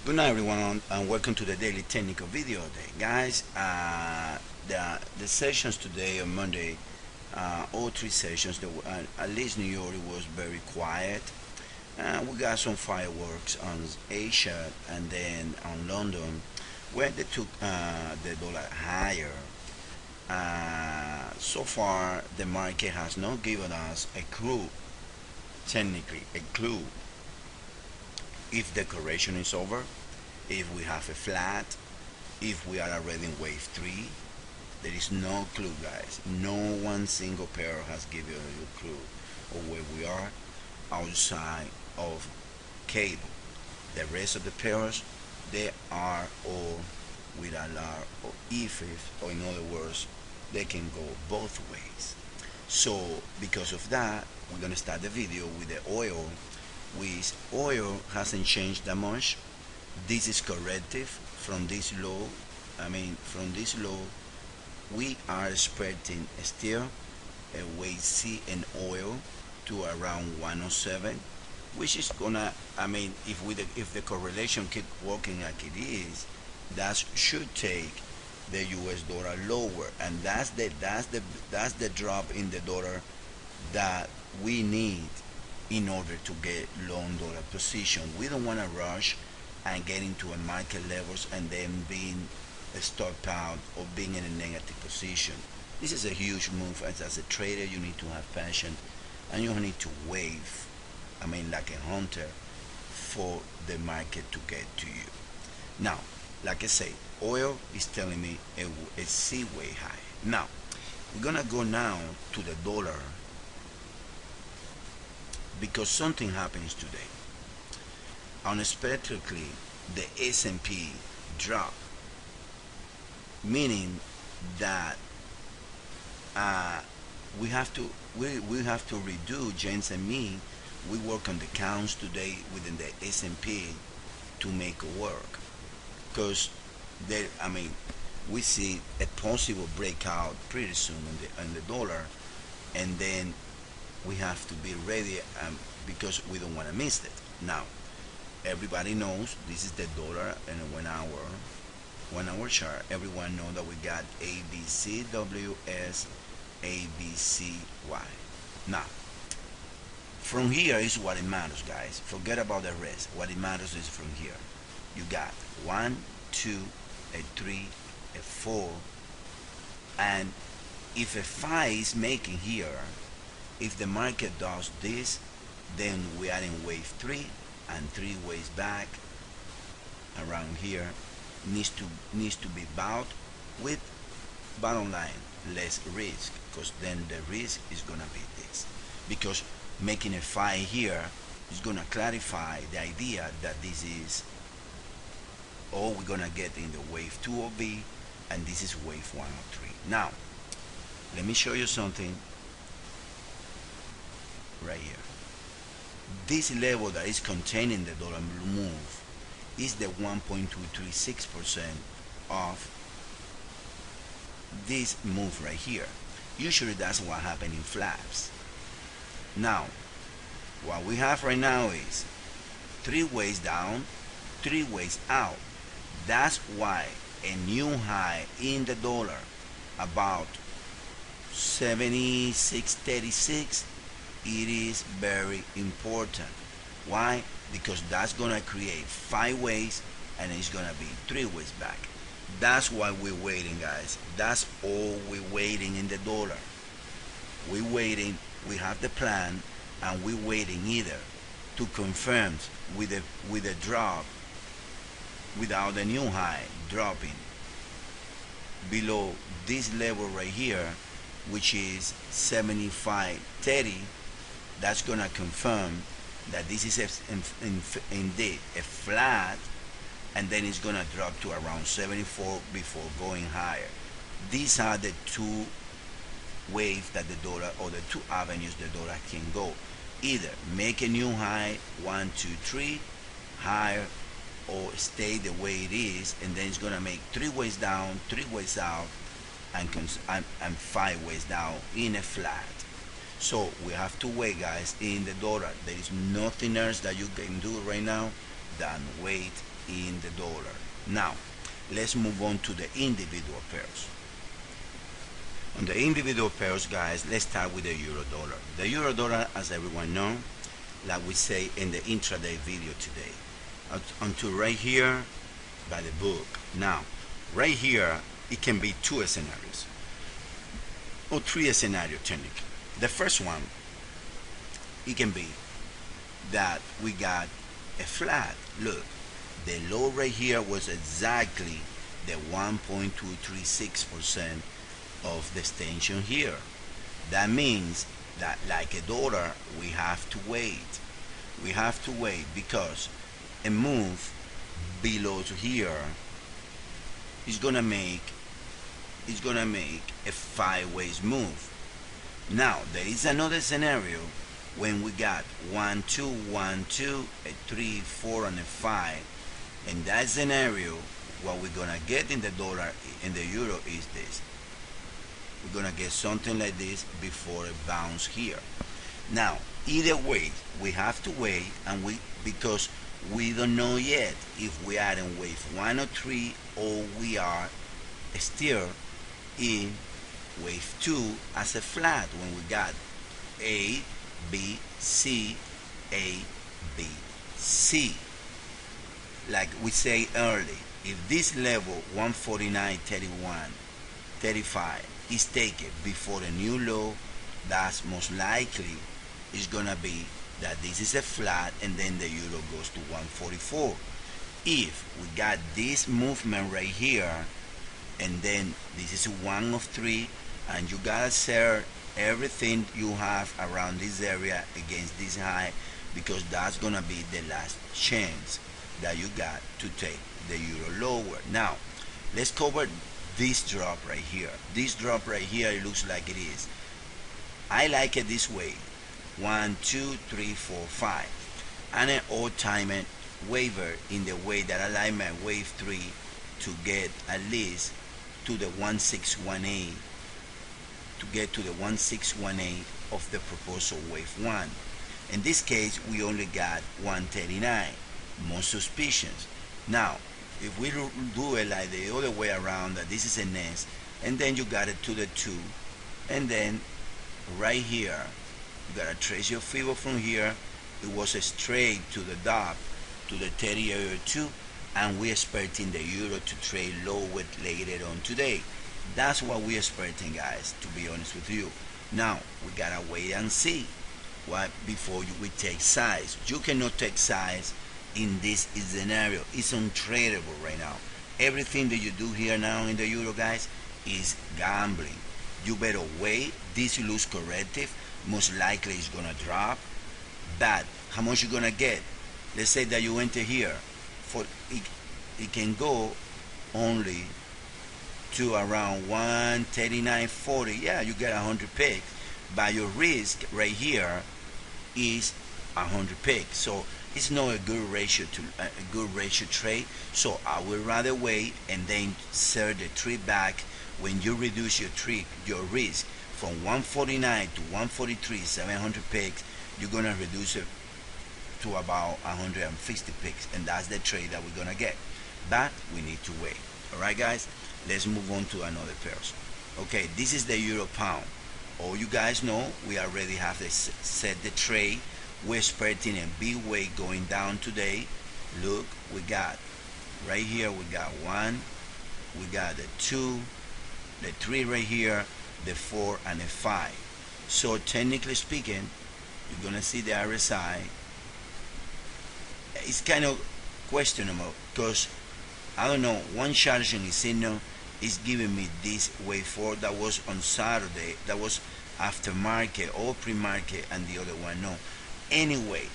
Good night, everyone, and welcome to the daily technical video day, guys. The sessions today on Monday, all three sessions. At least New York was very quiet. We got some fireworks on Asia and then on London, where they took the dollar higher. So far, the market has not given us a clue, technically, a clue if the correction is over, if we have a flat, if we are already in wave 3. There is no clue, guys. No one single pair has given you a clue of where we are outside of cable. The rest of the pairs, they are all with a lot of effects, or in other words, they can go both ways. So because of that, we're gonna start the video with the oil, which oil hasn't changed that much. This is corrective from this low. From this low, we are expecting still a wait C in oil to around 107, which is gonna, if the correlation keep working like it is, that should take the US dollar lower, and that's the drop in the dollar that we need in order to get long dollar position. We don't want to rush and get into a market levels and then being stocked out or being in a negative position. This is a huge move. As a trader, you need to have passion and you need to wave, like a hunter, for the market to get to you. Now, like I say, oil is telling me a C way high. Now, we're gonna go now to the dollar because something happens today. Unexpectedly, the S&P dropped, meaning that we have to redo, James and me. We work on the counts today within the S&P to make it work, because there, we see a possible breakout pretty soon in the dollar, and then we have to be ready, because we don't want to miss it. Now, everybody knows this is the dollar and a 1 hour chart. Everyone know that we got ABCWS, ABCY. Now, from here is what it matters, guys. Forget about the rest. What it matters is from here. You got 1, 2, a 3, a 4, and if a 5 is making here, if the market does this, then we are in wave 3, and 3 ways back around here needs to be bought with, bottom line, less risk, because then the risk is gonna be this, because making a 5 here is gonna clarify the idea that this is all we're gonna get in the wave 2 of B, and this is wave 1 of 3. Now, let me show you something right here. This level that is containing the dollar move is the 1.236% of this move right here. Usually that's what happens in flaps. Now, what we have right now is 3 ways down, 3 ways out. That's why a new high in the dollar about 76.36, it is very important. Why? Because that's gonna create 5 ways and it's gonna be 3 ways back. That's why we're waiting, guys. That's all we're waiting in the dollar. We're waiting. We have the plan, and we're waiting either to confirm with a drop without a new high dropping below this level right here, which is 75.30. That's gonna confirm that this is indeed a flat, and then it's gonna drop to around 74 before going higher. These are the 2 ways that the dollar, or the 2 avenues the dollar can go. Either make a new high, 1, 2, 3, higher, or stay the way it is, and then it's gonna make 3 ways down, 3 ways out, and 5 ways down in a flat. So we have to wait, guys, in the dollar. There is nothing else that you can do right now than wait in the dollar. Now let's move on to the individual pairs. On the individual pairs, guys, let's start with the euro dollar. The euro dollar, as everyone knows, like we say in the intraday video today, until right here by the book. Now right here it can be two scenarios or three scenarios technically. The first one, it can be that we got a flat. Look, the low right here was exactly the 1.236% of the extension here. That means that like a dollar, we have to wait. We have to wait because a move below to here is gonna make a 5 ways move. Now there is another scenario when we got 1 2 1 2 a 3 4 and a 5. In that scenario, what we're gonna get in the dollar and the euro is this. We're gonna get something like this before a bounce here. Now either way, we have to wait, and because we don't know yet if we are in wave 1 or 3, or we are still in wave 2 as a flat when we got A, B, C, A, B, C. Like we say early, if this level 149.31.35 is taken before the new low, that's most likely is gonna be that this is a flat and then the euro goes to 144. If we got this movement right here and then this is 1 of 3, and you gotta sell everything you have around this area against this high, because that's gonna be the last chance that you got to take the euro lower. Now let's cover this drop right here. This drop right here, it looks like it is. I like it this way: 1 2 3 4 5, and an all-time waiver in the way that I like my wave 3 to get at least to the 1618, to get to the 1618 of the proposal wave 1. In this case, we only got 139. More suspicious. Now if we do it like the other way around, that this is a nest and then you got it to the 2, and then right here you gotta trace your fibber from here. It was a straight to the top to the 30.2, and we're expecting the euro to trade lower later on today. That's what we're expecting, guys, to be honest with you. Now we gotta wait and see what before we take size. You cannot take size in this scenario. It's untradeable right now. Everything that you do here now in the euro, guys, is gambling. You better wait. This loose corrective most likely is gonna drop, but how much you gonna get? Let's say that you enter here for it can go only to around 139.40. Yeah, you get 100 picks, but your risk right here is 100 picks. So it's not a good ratio trade. So I would rather wait and then sell the trade back. When you reduce your risk from 149 to 143, 700 picks, you're gonna reduce it to about 150 picks, and that's the trade that we're gonna get. But we need to wait. All right, guys, let's move on to another pair. Okay, this is the euro pound. All you guys know, we already have set the trade. We're expecting a big wave going down today. Look, we got right here, we got 1, we got the 2, the 3 right here, the 4 and the 5. So technically speaking, you're gonna see the RSI. It's kind of questionable because I don't know, one chart in signal is giving me this wave 4 that was on Saturday, that was after market or pre-market, and the other one no. Anyway,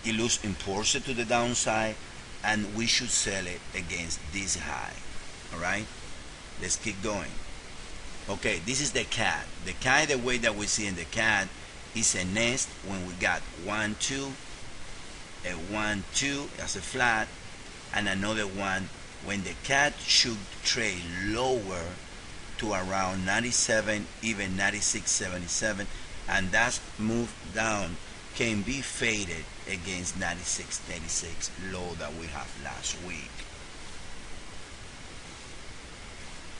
it looks important to the downside, and we should sell it against this high. All right, let's keep going. Okay, this is the cat. The cat, the way that we see in the cat, is a nest when we got 1 2, a 1 2 as a flat, and another one when the cat should trade lower to around 97, even 96.77, and that move down can be faded against 96.36 low that we have last week.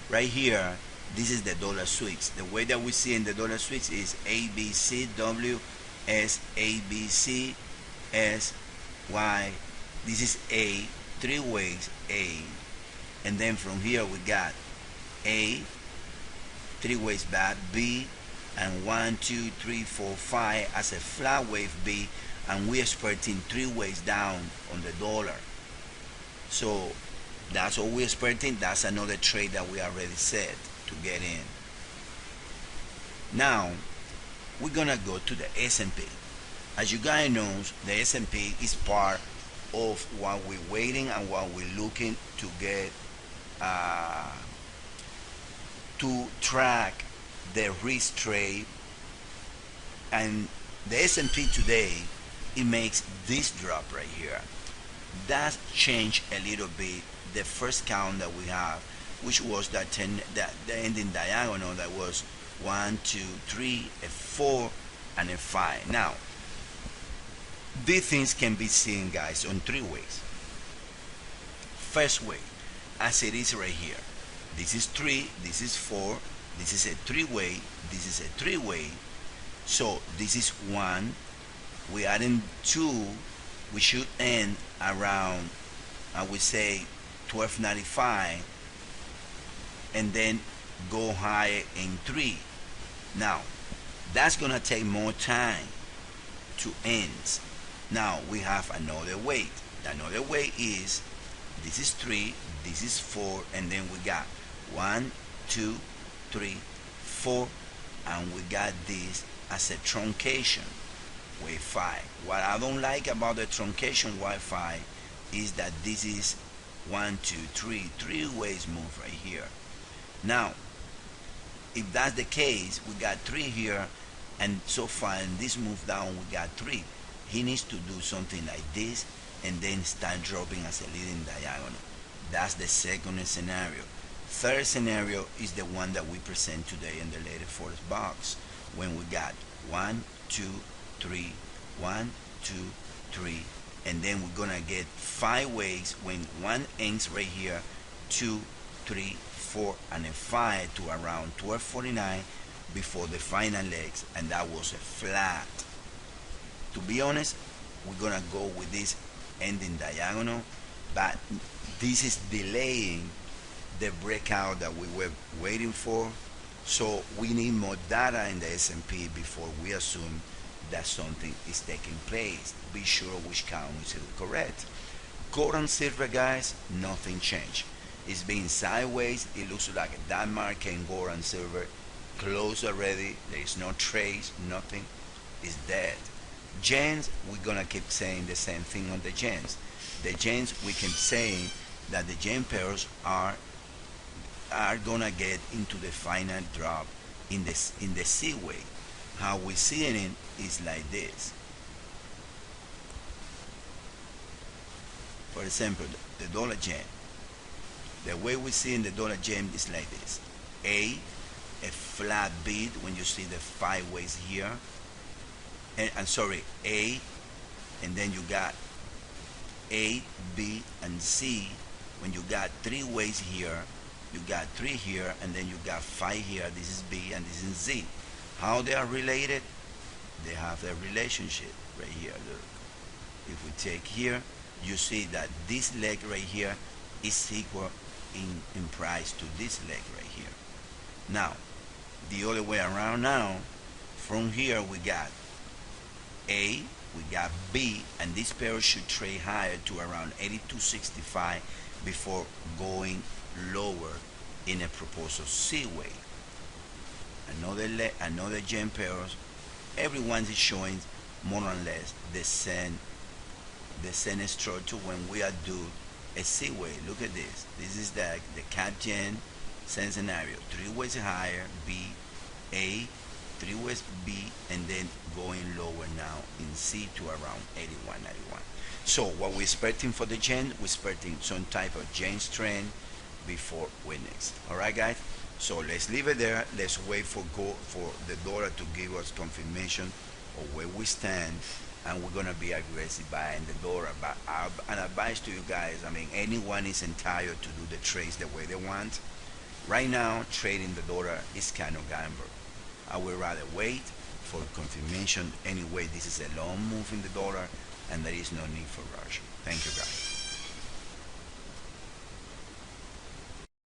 Right here, this is the dollar switch. The way that we see in the dollar switch is ABCW, SY. This is A, three ways A, and then from here we got A, three ways back, B, and 1, 2, 3, 4, 5 as a flat wave B, and we're expecting three ways down on the dollar. So that's what we're expecting. That's another trade that we already set to get in. Now we're gonna go to the S&P. As you guys know, the S&P is part of what we're waiting and what we're looking to get to track the risk trade. And the S&P today, it makes this drop right here. That changed a little bit the first count that we have, which was the ending diagonal that was 1, 2, 3, a 4, and a 5. Now these things can be seen, guys, on three ways. First way, as it is right here, this is 3, this is 4, this is a three-way, this is a three-way. So this is 1, we adding 2, we should end around, I would say, 12.95, and then go higher in 3. Now that's gonna take more time to end. Now we have another way. Another way is, this is 3, this is 4, and then we got 1, 2, 3, 4, and we got this as a truncation, wave 5. What I don't like about the truncation wave 5 is that this is 1, 2, 3, 3 ways move right here. Now if that's the case, we got 3 here, and so far in this move down we got 3. He needs to do something like this and then start dropping as a leading diagonal. That's the second scenario. Third scenario is the one that we present today in the latest Forex box, when we got 1, 2, 3, 1, 2, 3, and then we're gonna get 5 ways when 1 ends right here, 2, 3, 4, and a 5 to around 12.49 before the final legs, and that was a flat. To be honest, we're gonna go with this ending diagonal, but this is delaying the breakout that we were waiting for. So we need more data in the S&P before we assume that something is taking place. Be sure which count is correct. Gold and silver, guys, nothing changed. It's been sideways. It looks like that market in gold and silver closed already. There is no trace, nothing. It's dead. Gems, we're gonna keep saying the same thing on the gems. The gems, we keep saying that the gem pairs are gonna get into the final drop in the C way. How we seeing it is like this. For example, the dollar gem. The way we see in the dollar gem is like this. A flat bid when you see the 5 ways here. And sorry, A, and then you got A, B, and C. When you got 3 ways here, you got 3 here, and then you got 5 here. This is B and this is Z. How they are related? They have a relationship right here. Look, if we take here, you see that this leg right here is equal in price to this leg right here. Now the other way around, now from here we got A, we got B, and this pair should trade higher to around 82.65 before going lower in a proposal C way. Another gem pairs, everyone is showing more or less the same structure when we are do a C way. Look at this. This is the cap gem, same scenario. 3 ways higher, B, A, 3 ways B, and then going lower now in C to around 81.91. So what we're expecting for the gem, we're expecting some type of gem trend before witness. Alright guys, so let's leave it there. Let's wait for the dollar to give us confirmation of where we stand, and we're gonna be aggressive buying the dollar. But an advice to you guys, I mean, anyone is entitled to do the trades the way they want. Right now, trading the dollar is kind of gamble. I would rather wait for confirmation. Anyway, this is a long move in the dollar, and there is no need for rush. Thank you, guys.